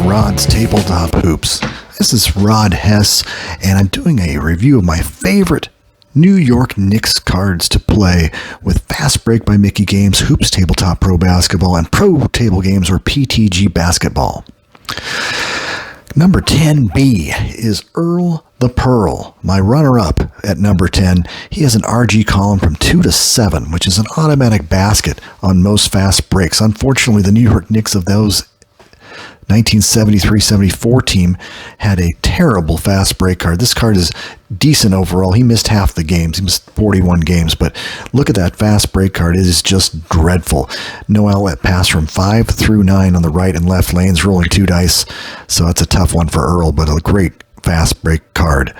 Rod's Tabletop Hoops. This is Rod Hess, and I'm doing a review of my favorite New York Knicks cards to play with Fast Break by Mickey Games, Hoops Tabletop Pro Basketball, and Pro Table Games or PTG Basketball. Number 10B is Earl the Pearl, my runner-up at number 10. He has an RG column from 2 to 7, which is an automatic basket on most fast breaks. Unfortunately, the New York Knicks of those 1973-74 team had a terrible fast break card. This card is decent overall. He missed half the games. He missed 41 games, but look at that fast break card. It is just dreadful. No outlet pass from 5 through 9 on the right and left lanes, rolling 2 dice. So it's a tough one for Earl, but a great fast break card.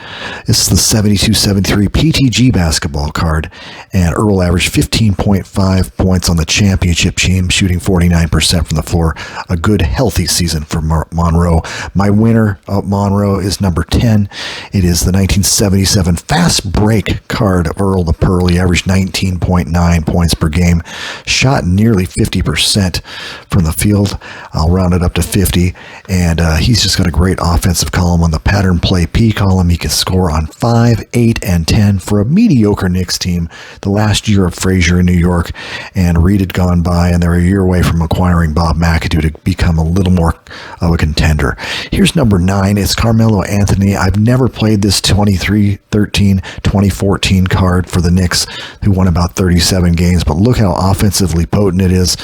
This is the 72-73 PTG basketball card, and Earl averaged 15.5 points on the championship team, shooting 49% from the floor. A good, healthy season for Monroe. My winner of Monroe is number 10. It is the 1977 fast break card of Earl the Pearl. He averaged 19.9 points per game, shot nearly 50% from the field. I'll round it up to 50, and he's just got a great offensive column on the pattern play P column. He can score on 5, 8, and 10 for a mediocre Knicks team the last year of Frazier in New York, and Reed had gone by, and they're a year away from acquiring Bob McAdoo to become a little more of a contender. Here's number 9. It's Carmelo Anthony. I've never played this 23-13-2014 card for the Knicks, who won about 37 games, but look how offensively potent it is.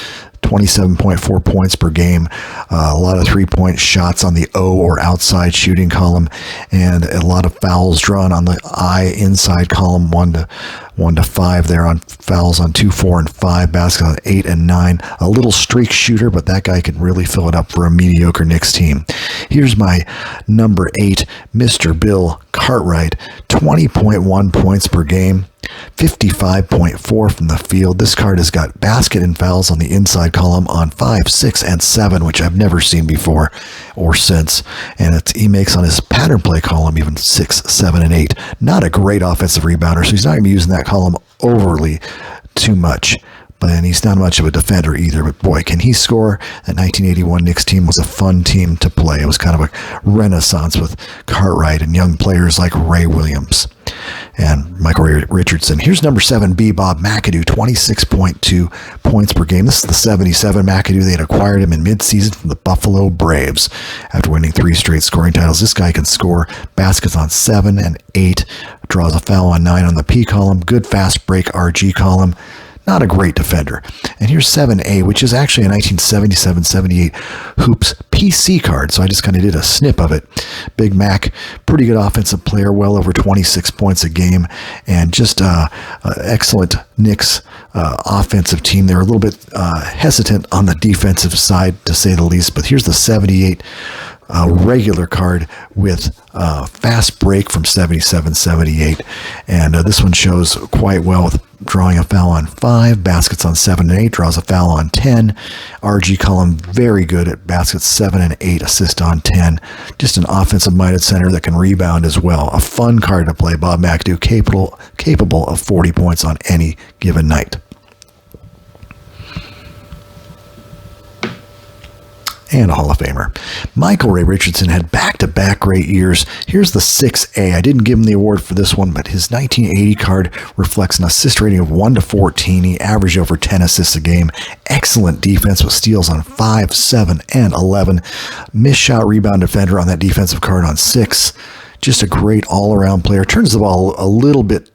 27.4 points per game, a lot of three-point shots on the O or outside shooting column, and a lot of fouls drawn on the I inside column, 1 to 5 there on fouls on 2, 4, and 5, baskets on 8 and 9. A little streak shooter, but that guy can really fill it up for a mediocre Knicks team. Here's my number 8, Mr. Bill Cartwright, 20.1 points per game. 55.4 from the field. This card has got basket and fouls on the inside column on 5, 6, and 7, which I've never seen before or since. And he makes on his pattern play column even 6, 7, and 8. Not a great offensive rebounder, so he's not going to be using that column overly too much. And he's not much of a defender either, but boy, can he score. That 1981 Knicks team was a fun team to play. It was kind of a renaissance with Cartwright and young players like Ray Williams and Michael Richardson. Here's number 7B, Bob McAdoo, 26.2 points per game. This is the 77 McAdoo. They had acquired him in midseason from the Buffalo Braves after winning 3 straight scoring titles. This guy can score baskets on 7 and 8, draws a foul on 9 on the P column, good fast break RG column. Not a great defender. And here's 7A, which is actually a 1977-78 Hoops PC card, so I just kind of did a snip of it. Big Mac, pretty good offensive player, well over 26 points a game, and just excellent Knicks offensive team. They're a little bit hesitant on the defensive side, to say the least, but here's the 78 regular card with fast break from 77-78, and this one shows quite well with drawing a foul on 5, baskets on 7 and 8, draws a foul on 10. RG column very good at baskets 7 and 8, assist on 10. Just an offensive minded center that can rebound as well. A fun card to play. Bob McAdoo, capable of 40 points on any given night. And a Hall of Famer. Michael Ray Richardson had back-to-back great years. Here's the 6A. I didn't give him the award for this one, but his 1980 card reflects an assist rating of 1 to 14. He averaged over 10 assists a game. Excellent defense with steals on 5, 7, and 11. Missed shot rebound defender on that defensive card on 6. Just a great all-around player. Turns the ball a little bit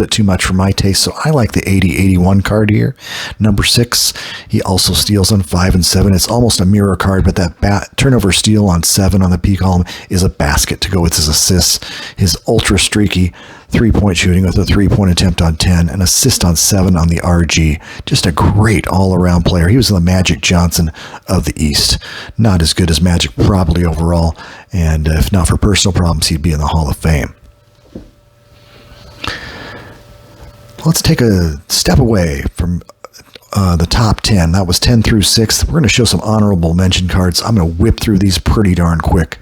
too much for my taste, so I like the 80-81 card here. Number 6, he also steals on 5 and 7. It's almost a mirror card, but that turnover steal on 7 on the P column is a basket to go with his assists. His ultra streaky 3-point shooting with a 3-point attempt on 10, an assist on 7 on the RG. Just a great all-around player. He was the Magic Johnson of the East. Not as good as Magic probably overall, and if not for personal problems, he'd be in the Hall of Fame. Let's take a step away from the top 10. That was 10 through 6. We're going to show some honorable mention cards. I'm going to whip through these pretty darn quick.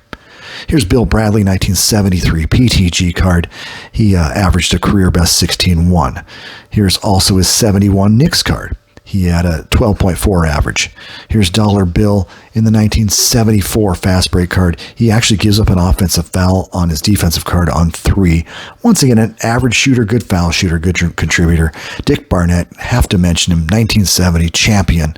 Here's Bill Bradley, 1973 PTG card. He averaged a career best 16-1. Here's also his 71 Knicks card. He had a 12.4 average. Here's Dollar Bill in the 1974 fast break card. He actually gives up an offensive foul on his defensive card on 3. Once again, an average shooter, good foul shooter, good contributor. Dick Barnett, have to mention him, 1970 champion.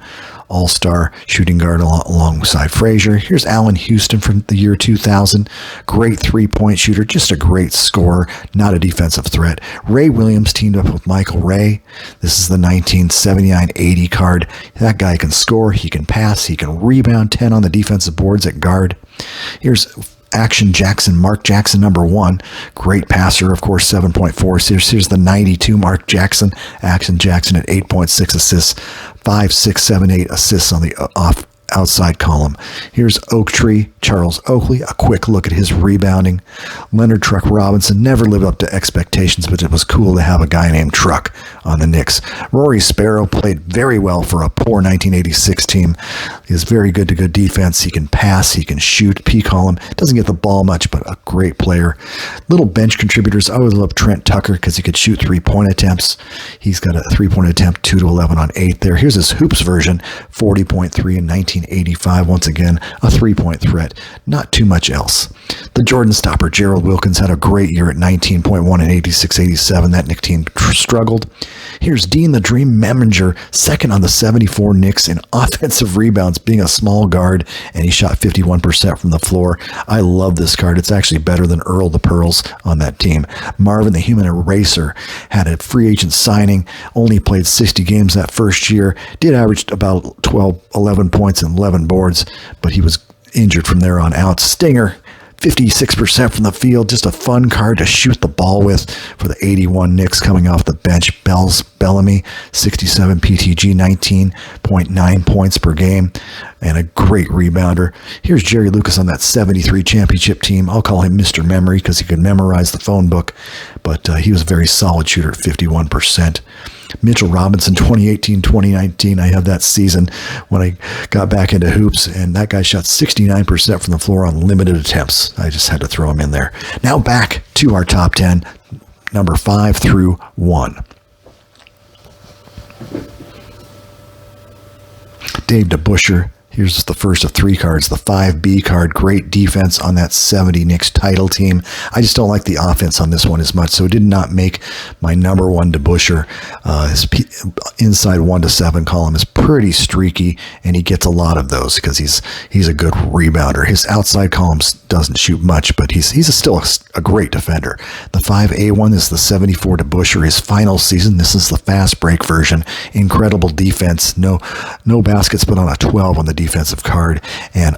All-star shooting guard alongside Frazier. Here's Allen Houston from the year 2000. Great three-point shooter, just a great scorer, not a defensive threat. Ray Williams teamed up with Michael Ray. This is the 1979-80 card. That guy can score, he can pass, he can rebound, 10 on the defensive boards at guard. Here's Action Jackson, Mark Jackson, number 1. Great passer, of course, 7.4. Here's the 92 Mark Jackson. Action Jackson at 8.6 assists, 5, 6, 7, 8 assists on the outside column. Here's Oak Tree, Charles Oakley. A quick look at his rebounding. Leonard Truck Robinson never lived up to expectations, but it was cool to have a guy named Truck on the Knicks. Rory Sparrow played very well for a poor 1986 team. He is very good to good defense. He can pass, he can shoot, P-column. Doesn't get the ball much, but a great player. Little bench contributors. I always love Trent Tucker because he could shoot 3-point attempts. He's got a 3-point attempt, 2 to 11 on 8 there. Here's his hoops version, 40.3 in 1985. Once again, a 3-point threat. Not too much else. The Jordan stopper, Gerald Wilkins, had a great year at 19.1 in 86-87. That Knicks team struggled. Here's Dean the Dream Memminger, second on the 74 Knicks in offensive rebounds, being a small guard, and he shot 51% from the floor. I love this card. It's actually better than Earl the Pearls on that team. Marvin the Human Eraser had a free agent signing, only played 60 games that first year, did average about 11 points and 11 boards, but he was injured from there on out. Stinger, 56% from the field, just a fun card to shoot the ball with for the 81 Knicks coming off the bench. Bellamy, 67 PTG, 19.9 points per game, and a great rebounder. Here's Jerry Lucas on that 73 championship team. I'll call him Mr. Memory because he could memorize the phone book, but he was a very solid shooter at 51%. Mitchell Robinson, 2018-2019. I have that season when I got back into hoops, and that guy shot 69% from the floor on limited attempts. I just had to throw him in there. Now back to our top 10, number 5 through 1. Dave DeBusschere. Here's the first of 3 cards, the 5B card. Great defense on that 70 Knicks title team. I just don't like the offense on this one as much, so it did not make my number 1 DeBusschere. His inside 1 to 7 column is pretty streaky, and he gets a lot of those because he's a good rebounder. His outside columns doesn't shoot much, but he's still a great defender. The 5A one is the 74 DeBusschere, his final season. This is the fast break version. Incredible defense. No baskets, but on a 12 on the defensive card, and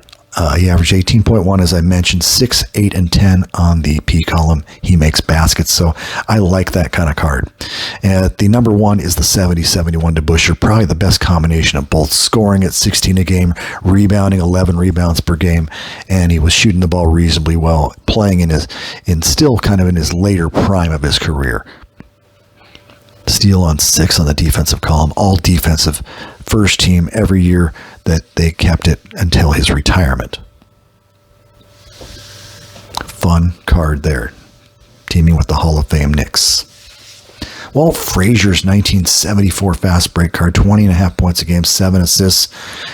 he averaged 18.1, as I mentioned, 6, 8, and 10 on the P column. He makes baskets, so I like that kind of card. And the number 1 is the 70-71 DeBusschere, probably the best combination of both scoring at 16 a game, rebounding 11 rebounds per game, and he was shooting the ball reasonably well, playing still kind of in his later prime of his career. Steal on 6 on the defensive column, all defensive, first team every year that they kept it until his retirement. Fun card there, teaming with the Hall of Fame Knicks. Walt Frazier's 1974 fast break card, 20.5 points a game, 7 assists.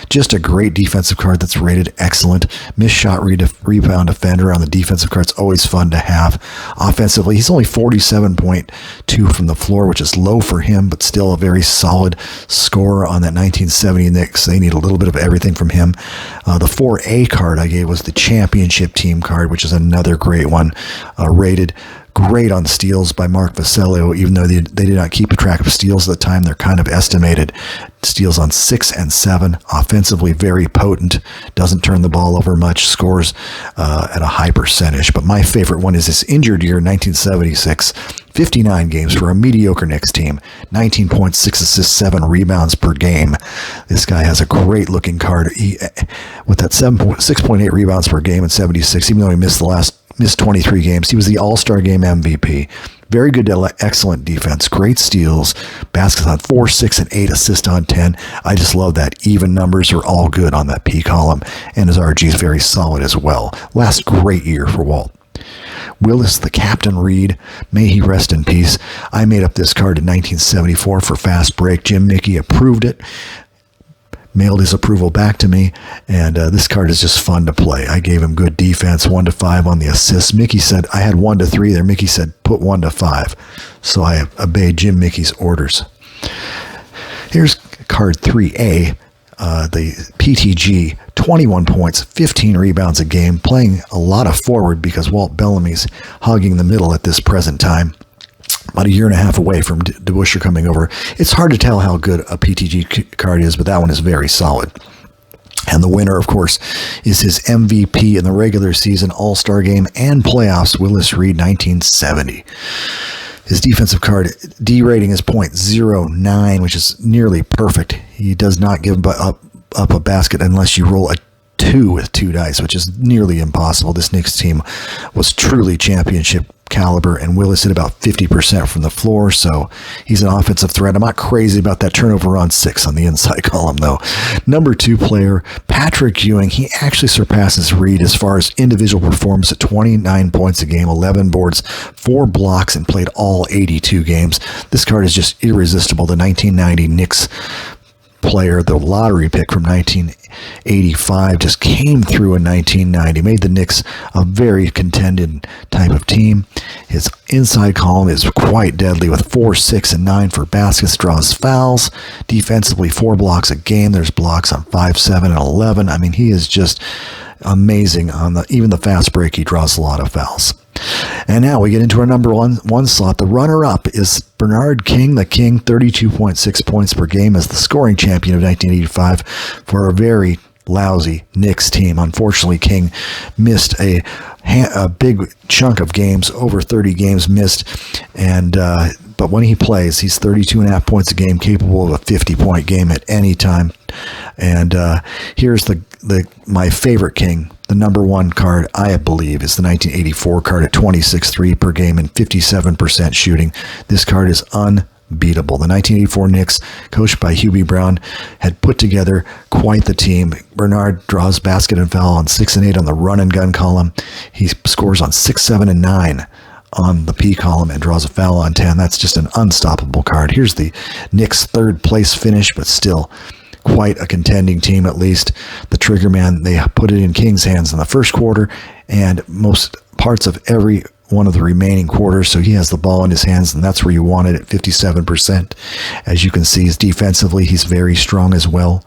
Just a great defensive card that's rated excellent. Missed shot rebound defender on the defensive card. It's always fun to have. Offensively, he's only 47.2 from the floor, which is low for him, but still a very solid scorer on that 1970 Knicks. They need a little bit of everything from him. The 4A card I gave was the championship team card, which is another great one, rated great on steals by Mark Vecellio, even though they did not keep a track of steals at the time. They're kind of estimated. Steals on 6 and 7. Offensively, very potent. Doesn't turn the ball over much. Scores at a high percentage. But my favorite one is this injured year, 1976. 59 games for a mediocre Knicks team. 19 points, 6 assists, 7 rebounds per game. This guy has a great looking card. With that 6.8 rebounds per game in 76, even though he missed 23 games. He was the All-Star Game MVP. Very good, excellent defense. Great steals. Baskets on 4, 6, and 8. Assists on 10. I just love that. Even numbers are all good on that P column. And his RG is very solid as well. Last great year for Walt. Willis, the Captain Reed, may he rest in peace. I made up this card in 1974 for Fast Break. Jim Mickey approved it, mailed his approval back to me, and this card is just fun to play. I gave him good defense, 1 to 5 on the assists. Mickey said, I had 1 to 3 there. Mickey said, put 1 to 5. So I obeyed Jim Mickey's orders. Here's card 3A, the PTG, 21 points, 15 rebounds a game, playing a lot of forward because Walt Bellamy's hogging the middle at this present time. About a year and a half away from DeBusschere coming over. It's hard to tell how good a PTG card is, but that one is very solid. And the winner, of course, is his MVP in the regular season, All-Star Game, and playoffs, Willis Reed, 1970. His defensive card, D rating is .09, which is nearly perfect. He does not give up a basket unless you roll a 2 with 2 dice, which is nearly impossible. This Knicks team was truly championship caliber, and Willis hit about 50% from the floor, so he's an offensive threat. I'm not crazy about that turnover on 6 on the inside column, though. Number 2 player, Patrick Ewing. He actually surpasses Reed as far as individual performance at 29 points a game, 11 boards, 4 blocks, and played all 82 games. This card is just irresistible. The 1990 Knicks player, the lottery pick from 1985, just came through in 1990, made the Knicks a very contended type of team. His inside column is quite deadly with 4, 6, and 9 for baskets, draws fouls. Defensively, 4 blocks a game. There's blocks on 5, 7, and 11. I mean, he is just amazing on even the fast break. He draws a lot of fouls. And now we get into our number one slot. The runner-up is Bernard King, the King, 32.6 points per game as the scoring champion of 1985 for a very lousy Knicks team. Unfortunately, King missed a big chunk of games, over 30 games missed, and but when he plays, he's 32.5 points a game, capable of a 50-point game at any time. And here's my favorite King. The number 1 card, I believe, is the 1984 card at 26.3 per game and 57% shooting. This card is unbeatable. The 1984 Knicks, coached by Hubie Brown, had put together quite the team. Bernard draws basket and foul on 6 and 8 on the run and gun column. He scores on 6, 7, and 9 on the P column and draws a foul on 10. That's just an unstoppable card. Here's the Knicks' 3rd place finish, but still quite a contending team. At least the trigger man, they put it in King's hands in the first quarter and most parts of every one of the remaining quarters, so he has the ball in his hands, and that's where you want it at 57%. As you can see, defensively, he's very strong as well.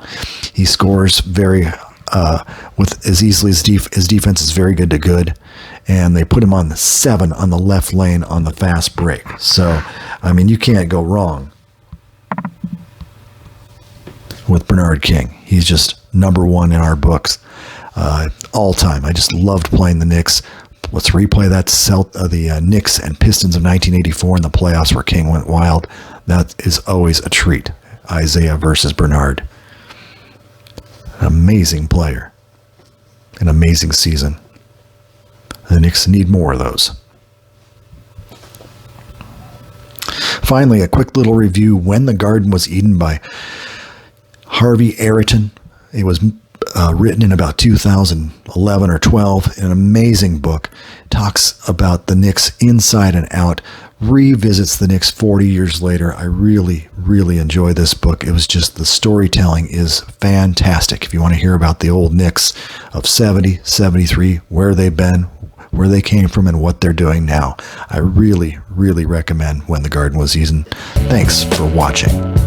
He scores very with as easily as his defense is very good to good, and they put him on the 7 on the left lane on the fast break. So, I mean, you can't go wrong with Bernard King. He's just number 1 in our books all time. I just loved playing the Knicks. Let's replay that the Knicks and Pistons of 1984 in the playoffs where King went wild. That is always a treat. Isaiah versus Bernard. An amazing player. An amazing season. The Knicks need more of those. Finally, a quick little review. When the Garden Was Eden by Harvey Ayrton. It was written in about 2011 or 12. An amazing book. Talks about the Knicks inside and out. Revisits the Knicks 40 years later. I really, really enjoy this book. It was just, the storytelling is fantastic. If you want to hear about the old Knicks of 70, 73, where they've been, where they came from, and what they're doing now, I really, really recommend When the Garden Was Eden. Thanks for watching.